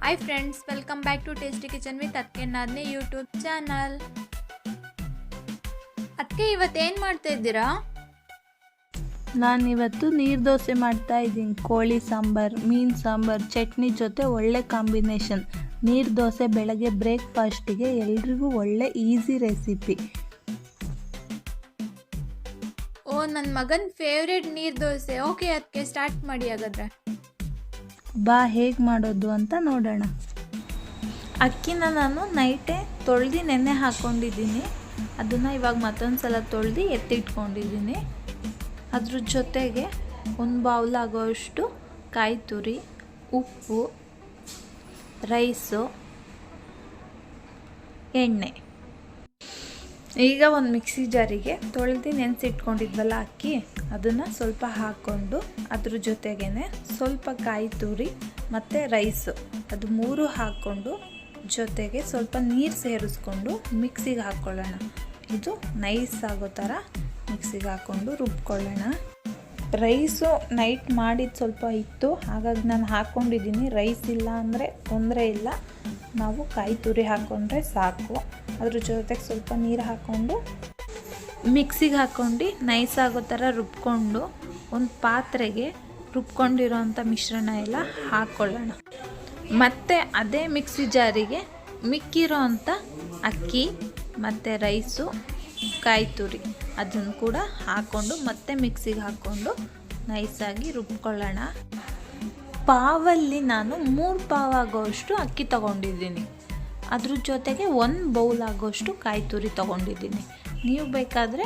Hi friends, welcome back to tasty kitchen with ಅದ್ಕೆ ನಾದ್ನಿ YouTube channel. ಅದಕ್ಕೆ ಇವತ್ತೇನು ಮಾಡ್ತಾ ಇದ್ದೀರಾ? ನಾನಿವತ್ತು ನೀರು ದೋಸೆ ಮಾಡ್ತಾ ಇದ್ದೀನಿ. ಕೋಳಿ ಸಾಂಬಾರು, ಮೀನು ಸಾಂಬಾರು, ಚಟ್ನಿ ಜೊತೆ ಒಳ್ಳೆ ಕಾಂಬಿನೇಷನ್. ನೀರು ದೋಸೆ ಬೆಳಗ್ಗೆ ಬ್ರೇಕ್ಫಾಸ್ಟಿಗೆ ಎಲ್ರಿಗೂ ಒಳ್ಳೆ ಈಸಿ ರೆಸಿಪಿ. ಓ, ನನ್ನ ಮಗನ ಫೇವ್ರೆಟ್ ನೀರು ದೋಸೆ. ಓಕೆ, ಅದಕ್ಕೆ ಸ್ಟಾರ್ಟ್ ಮಾಡಿ ಹಾಗಾದ್ರೆ. ಬಾ ಹೇಗೆ ಮಾಡೋದು ಅಂತ ನೋಡೋಣ. ಅಕ್ಕಿನ ನಾನು ನೈಟೇ ತೊಳೆದು ನೆನೆ ಹಾಕ್ಕೊಂಡಿದ್ದೀನಿ. ಅದನ್ನು ಇವಾಗ ಮತ್ತೊಂದು ಸಲ ತೊಳೆದು ಎತ್ತಿಟ್ಕೊಂಡಿದ್ದೀನಿ. ಅದ್ರ ಜೊತೆಗೆ ಒಂದು ಬೌಲ್ ಆಗೋಷ್ಟು ಕಾಯಿ ತುರಿ, ಉಪ್ಪು, ರೈಸು, ಎಣ್ಣೆ. ಈಗ ಒಂದು ಮಿಕ್ಸಿ ಜಾರಿಗೆ ತೊಳೆದು ನೆನೆಸಿಟ್ಕೊಂಡಿದ್ವಲ್ಲ ಅಕ್ಕಿ, ಅದನ್ನು ಸ್ವಲ್ಪ ಹಾಕ್ಕೊಂಡು ಅದ್ರ ಜೊತೆಗೇ ಸ್ವಲ್ಪ ಕಾಯಿ ತುರಿ ಮತ್ತು ರೈಸು ಅದು ಮೂರು ಹಾಕ್ಕೊಂಡು ಜೊತೆಗೆ ಸ್ವಲ್ಪ ನೀರು ಸೇರಿಸ್ಕೊಂಡು ಮಿಕ್ಸಿಗೆ ಹಾಕ್ಕೊಳ್ಳೋಣ. ಇದು ನೈಸ್ ಆಗೋ ಥರ ಮಿಕ್ಸಿಗೆ ಹಾಕ್ಕೊಂಡು ರುಬ್ಕೊಳ್ಳೋಣ. ರೈಸು ನೈಟ್ ಮಾಡಿದ್ದು ಸ್ವಲ್ಪ ಇತ್ತು, ಹಾಗಾಗಿ ನಾನು ಹಾಕ್ಕೊಂಡಿದ್ದೀನಿ. ರೈಸ್ ಇಲ್ಲ ಅಂದರೆ ತೊಂದರೆ ಇಲ್ಲ, ನಾವು ಕಾಯಿ ತುರಿ ಹಾಕ್ಕೊಂಡ್ರೆ ಸಾಕು. ಅದ್ರ ಜೊತೆಗೆ ಸ್ವಲ್ಪ ನೀರು ಹಾಕ್ಕೊಂಡು ಮಿಕ್ಸಿಗೆ ಹಾಕ್ಕೊಂಡು ನೈಸ್ ಆಗೋ ಥರ ರುಬ್ಕೊಂಡು ಒಂದು ಪಾತ್ರೆಗೆ ರುಬ್ಕೊಂಡಿರೋ ಅಂಥ ಮಿಶ್ರಣ ಎಲ್ಲ ಹಾಕ್ಕೊಳ್ಳೋಣ. ಮತ್ತು ಅದೇ ಮಿಕ್ಸಿ ಜಾರಿಗೆ ಮಿಕ್ಕಿರೋ ಅಂಥ ಅಕ್ಕಿ ಮತ್ತು ರೈಸು, ಕಾಯಿ ತುರಿ ಅದನ್ನು ಕೂಡ ಹಾಕ್ಕೊಂಡು ಮತ್ತೆ ಮಿಕ್ಸಿಗೆ ಹಾಕ್ಕೊಂಡು ನೈಸಾಗಿ ರುಬ್ಕೊಳ್ಳೋಣ. ಪಾವಲ್ಲಿ ನಾನು 3 ಪಾವ್ ಆಗೋಷ್ಟು ಅಕ್ಕಿ ತೊಗೊಂಡಿದ್ದೀನಿ. ಅದ್ರ ಜೊತೆಗೆ 1 ಬೌಲ್ ಆಗೋಷ್ಟು ಕಾಯಿ ತುರಿ ತೊಗೊಂಡಿದ್ದೀನಿ. ನೀವು ಬೇಕಾದರೆ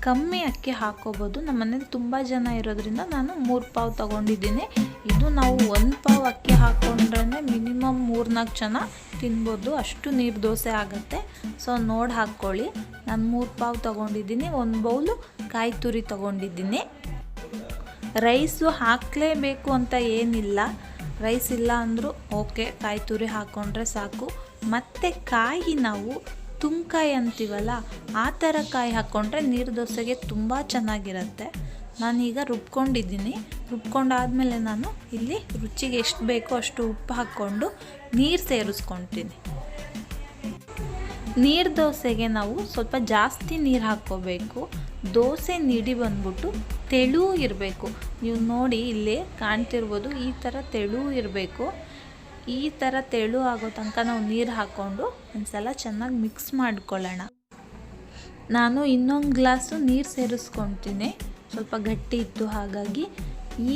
ಕಮ್ಮಿ ಅಕ್ಕಿ ಹಾಕ್ಕೋಬೋದು. ನಮ್ಮ ಮನೇಲಿ ತುಂಬ ಜನ ಇರೋದ್ರಿಂದ ನಾನು 3 ಪಾವ್ ತೊಗೊಂಡಿದ್ದೀನಿ. ಇದು ನಾವು 1 ಪಾವ್ ಅಕ್ಕಿ ಹಾಕ್ಕೊಂಡ್ರೆ ಮಿನಿಮಮ್ 3-4 ಜನ ತಿನ್ಬೋದು, ಅಷ್ಟು ನೀರು ದೋಸೆ ಆಗುತ್ತೆ. ಸೊ ನೋಡಿ ಹಾಕ್ಕೊಳ್ಳಿ. ನಾನು 3 ಪಾವ್ ತೊಗೊಂಡಿದ್ದೀನಿ. 1 ಬೌಲು ಕಾಯಿ ತುರಿ ತೊಗೊಂಡಿದ್ದೀನಿ. ರೈಸು ಹಾಕಲೇಬೇಕು ಅಂತ ಏನಿಲ್ಲ, ರೈಸ್ ಇಲ್ಲ ಅಂದರೂ ಓಕೆ, ಕಾಯಿ ತುರಿ ಹಾಕ್ಕೊಂಡ್ರೆ ಸಾಕು. ಮತ್ತು ಕಾಯಿ ನಾವು ತುಂಕಾಯಿ ಅಂತೀವಲ್ಲ, ಆ ಥರ ಕಾಯಿ ಹಾಕ್ಕೊಂಡ್ರೆ ನೀರು ದೋಸೆಗೆ ತುಂಬ ಚೆನ್ನಾಗಿರುತ್ತೆ. ನಾನೀಗ ರುಬ್ಕೊಂಡಿದ್ದೀನಿ. ರುಬ್ಕೊಂಡಾದಮೇಲೆ ನಾನು ಇಲ್ಲಿ ರುಚಿಗೆ ಎಷ್ಟು ಬೇಕೋ ಅಷ್ಟು ಉಪ್ಪು ಹಾಕ್ಕೊಂಡು ನೀರು ಸೇರಿಸ್ಕೊಳ್ತೀನಿ. ನೀರು ದೋಸೆಗೆ ನಾವು ಸ್ವಲ್ಪ ಜಾಸ್ತಿ ನೀರು ಹಾಕ್ಕೋಬೇಕು. ದೋಸೆ ನೀಡಿ ಬಂದ್ಬಿಟ್ಟು ತೆಳು ಇರಬೇಕು. ನೀವು ನೋಡಿ ಇಲ್ಲಿ ಕಾಣ್ತಿರ್ಬೋದು, ಈ ಥರ ತೆಳು ಇರಬೇಕು. ಈ ಥರ ತೆಳು ಆಗೋ ತನಕ ನಾವು ನೀರು ಹಾಕ್ಕೊಂಡು ಒಂದ್ಸಲ ಚೆನ್ನಾಗಿ ಮಿಕ್ಸ್ ಮಾಡ್ಕೊಳ್ಳೋಣ. ನಾನು ಇನ್ನೊಂದು ಗ್ಲಾಸು ನೀರು ಸೇರಿಸ್ಕೊಳ್ತೀನಿ, ಸ್ವಲ್ಪ ಗಟ್ಟಿ ಇತ್ತು ಹಾಗಾಗಿ.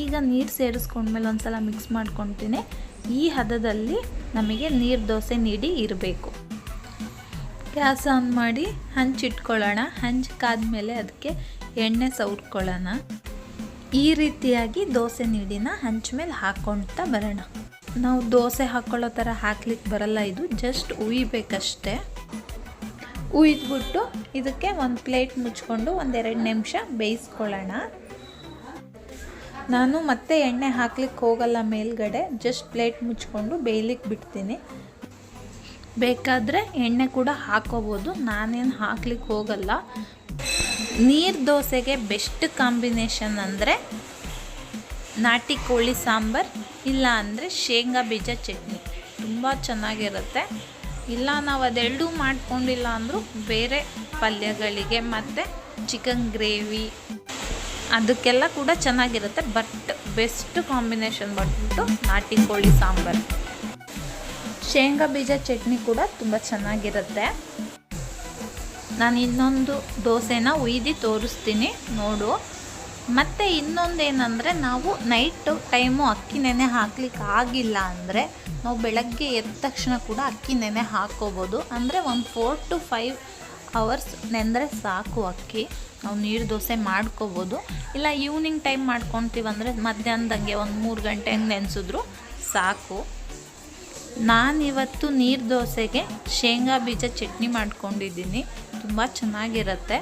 ಈಗ ನೀರು ಸೇರಿಸ್ಕೊಂಡ್ಮೇಲೆ ಒಂದ್ಸಲ ಮಿಕ್ಸ್ ಮಾಡ್ಕೊಳ್ತೀನಿ. ಈ ಹದದಲ್ಲಿ ನಮಗೆ ನೀರು ದೋಸೆ ನೀಡಿ ಇರಬೇಕು. ಗ್ಯಾಸ್ ಆನ್ ಮಾಡಿ ಹಂಚಿಟ್ಕೊಳ್ಳೋಣ. ಹಂಚಕ್ಕಾದ್ಮೇಲೆ ಅದಕ್ಕೆ ಎಣ್ಣೆ ಸವರ್ಕೊಳ್ಳೋಣ. ಈ ರೀತಿಯಾಗಿ ದೋಸೆ ನೀಡಿನ ಹಂಚ ಮೇಲೆ ಹಾಕ್ಕೊಳ್ತಾ ಬರೋಣ. ನಾವು ದೋಸೆ ಹಾಕ್ಕೊಳ್ಳೋ ಥರ ಹಾಕ್ಲಿಕ್ಕೆ ಬರಲ್ಲ, ಇದು ಜಸ್ಟ್ ಉಯ್ಬೇಕಷ್ಟೆ. ಉಯ್ದ್ಬಿಟ್ಟು ಇದಕ್ಕೆ ಒಂದು ಪ್ಲೇಟ್ ಮುಚ್ಕೊಂಡು 1-2 ನಿಮಿಷ ಬೇಯಿಸ್ಕೊಳ್ಳೋಣ. ನಾನು ಮತ್ತೆ ಎಣ್ಣೆ ಹಾಕ್ಲಿಕ್ಕೆ ಹೋಗಲ್ಲ ಮೇಲ್ಗಡೆ, ಜಸ್ಟ್ ಪ್ಲೇಟ್ ಮುಚ್ಕೊಂಡು ಬೇಯಲಿಕ್ಕೆ ಬಿಡ್ತೀನಿ. ಬೇಕಾದರೆ ಎಣ್ಣೆ ಕೂಡ ಹಾಕೋಬೋದು, ನಾನೇನು ಹಾಕ್ಲಿಕ್ಕೆ ಹೋಗಲ್ಲ. ನೀರು ದೋಸೆಗೆ ಬೆಸ್ಟ್ ಕಾಂಬಿನೇಷನ್ ಅಂದರೆ ನಾಟಿ ಕೋಳಿ ಸಾಂಬಾರು, ಇಲ್ಲ ಅಂದರೆ ಶೇಂಗಾ ಬೀಜ ಚಟ್ನಿ, ತುಂಬ ಚೆನ್ನಾಗಿರುತ್ತೆ. ಇಲ್ಲ ನಾವು ಅದೆರಡೂ ಮಾಡ್ಕೊಂಡಿಲ್ಲ ಅಂದರೂ ಬೇರೆ ಪಲ್ಯಗಳಿಗೆ ಮತ್ತು ಚಿಕನ್ ಗ್ರೇವಿ ಅದಕ್ಕೆಲ್ಲ ಕೂಡ ಚೆನ್ನಾಗಿರುತ್ತೆ. ಬಟ್ ಬೆಸ್ಟ್ ಕಾಂಬಿನೇಷನ್ ಬಂದ್ಬಿಟ್ಟು ನಾಟಿ ಕೋಳಿ ಸಾಂಬಾರು. ಶೇಂಗಾ ಬೀಜ ಚಟ್ನಿ ಕೂಡ ತುಂಬ ಚೆನ್ನಾಗಿರುತ್ತೆ. ನಾನು ಇನ್ನೊಂದು ದೋಸೆನ ಉಯ್ದು ತೋರಿಸ್ತೀನಿ ನೋಡು. ಮತ್ತು ಇನ್ನೊಂದೇನೆಂದರೆ, ನಾವು ನೈಟ್ ಟೈಮು ಅಕ್ಕಿ ನೆನೆ ಹಾಕ್ಲಿಕ್ಕೆ ಆಗಿಲ್ಲ ಅಂದರೆ ನಾವು ಬೆಳಗ್ಗೆ ಎದ್ದ ತಕ್ಷಣ ಕೂಡ ಅಕ್ಕಿ ನೆನೆ ಹಾಕ್ಕೋಬೋದು. ಅಂದರೆ ಒಂದು 4 to 5 hours ನೆಂದರೆ ಸಾಕು ಅಕ್ಕಿ. ನಾವು ನೀರು ದೋಸೆ ಮಾಡ್ಕೋಬೋದು. ಇಲ್ಲ ಈವ್ನಿಂಗ್ ಟೈಮ್ ಮಾಡ್ಕೊತೀವಂದರೆ ಮಧ್ಯಾಹ್ನದಂಗೆ ಒಂದು 3 ಗಂಟೆ ಹಂಗೆ ನೆನೆಸಿದ್ರು ಸಾಕು. ನಾನಿವತ್ತು ನೀರು ದೋಸೆಗೆ ಶೇಂಗಾ ಬೀಜ ಚಟ್ನಿ ಮಾಡ್ಕೊಂಡಿದ್ದೀನಿ, ತುಂಬ ಚೆನ್ನಾಗಿರುತ್ತೆ.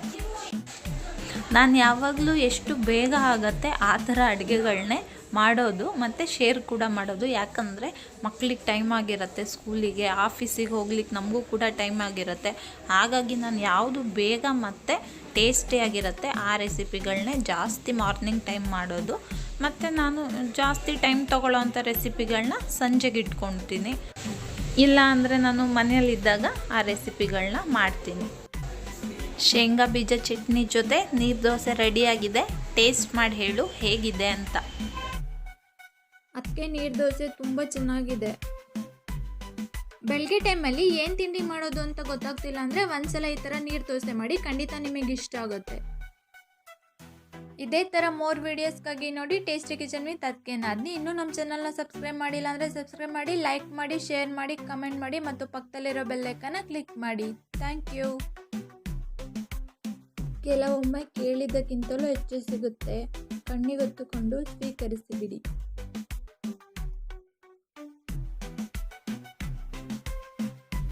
ನಾನು ಯಾವಾಗಲೂ ಎಷ್ಟು ಬೇಗ ಆಗುತ್ತೆ ಆ ಥರ ಅಡುಗೆಗಳನ್ನೇ ಮಾಡೋದು ಮತ್ತು ಶೇರ್ ಕೂಡ ಮಾಡೋದು. ಯಾಕಂದರೆ ಮಕ್ಳಿಗೆ ಟೈಮ್ ಆಗಿರುತ್ತೆ, ಸ್ಕೂಲಿಗೆ ಆಫೀಸಿಗೆ ಹೋಗ್ಲಿಕ್ಕೆ ನಮಗೂ ಕೂಡ ಟೈಮ್ ಆಗಿರುತ್ತೆ. ಹಾಗಾಗಿ ನಾನು ಯಾವುದು ಬೇಗ ಮತ್ತು ಟೇಸ್ಟಿಯಾಗಿರುತ್ತೆ ಆ ರೆಸಿಪಿಗಳನ್ನೇ ಜಾಸ್ತಿ ಮಾರ್ನಿಂಗ್ ಟೈಮ್ ಮಾಡೋದು. ಮತ್ತು ನಾನು ಜಾಸ್ತಿ ಟೈಮ್ ತೊಗೊಳ್ಳೋವಂಥ ರೆಸಿಪಿಗಳನ್ನ ಸಂಜೆಗೆ ಇಟ್ಕೊಳ್ತೀನಿ. ಇಲ್ಲ ಅಂದರೆ ನಾನು ಮನೆಯಲ್ಲಿದ್ದಾಗ ಆ ರೆಸಿಪಿಗಳನ್ನ ಮಾಡ್ತೀನಿ. ಶೇಂಗಾ ಬೀಜ ಚಟ್ನಿ ಜೊತೆ ನೀರು ದೋಸೆ ರೆಡಿಯಾಗಿದೆ. ಟೇಸ್ಟ್ ಮಾಡಿ ಹೇಳು ಹೇಗಿದೆ ಅಂತ. ಅದಕ್ಕೆ ನೀರು ದೋಸೆ ತುಂಬ ಚೆನ್ನಾಗಿದೆ. ಬೆಳಗ್ಗೆ ಟೈಮಲ್ಲಿ ಏನು ತಿಂಡಿ ಮಾಡೋದು ಅಂತ ಗೊತ್ತಾಗ್ತಿಲ್ಲ ಅಂದರೆ ಒಂದ್ಸಲ ಈ ಥರ ನೀರು ದೋಸೆ ಮಾಡಿ, ಖಂಡಿತ ನಿಮಗೆ ಇಷ್ಟ ಆಗುತ್ತೆ. ಇದೇ ಥರ ಮೋರ್ ವೀಡಿಯೋಸ್ಗಾಗಿ ನೋಡಿ ಟೇಸ್ಟಿ ಕಿಚನ್ ವಿತ್ ಅದಕ್ಕೆ ನಾದ್ನಿ. ಇನ್ನೂ ನಮ್ಮ ಚಾನಲ್ನ ಸಬ್ಸ್ಕ್ರೈಬ್ ಮಾಡಿಲ್ಲ ಅಂದರೆ ಸಬ್ಸ್ಕ್ರೈಬ್ ಮಾಡಿ, ಲೈಕ್ ಮಾಡಿ, ಶೇರ್ ಮಾಡಿ, ಕಮೆಂಟ್ ಮಾಡಿ ಮತ್ತು ಪಕ್ಕದಲ್ಲಿರೋ ಬೆಲ್ ಐಕಾನ್ನ ಕ್ಲಿಕ್ ಮಾಡಿ. Thank you. ಕೆಲವೊಮ್ಮೆ ಕೇಳಿದ್ದಕ್ಕಿಂತಲೂ ಹೆಚ್ಚು ಸಿಗುತ್ತೆ. ಕಣ್ಣಿಗೊತ್ತುಕೊಂಡು ಸ್ವೀಕರಿಸಿಬಿಡಿ.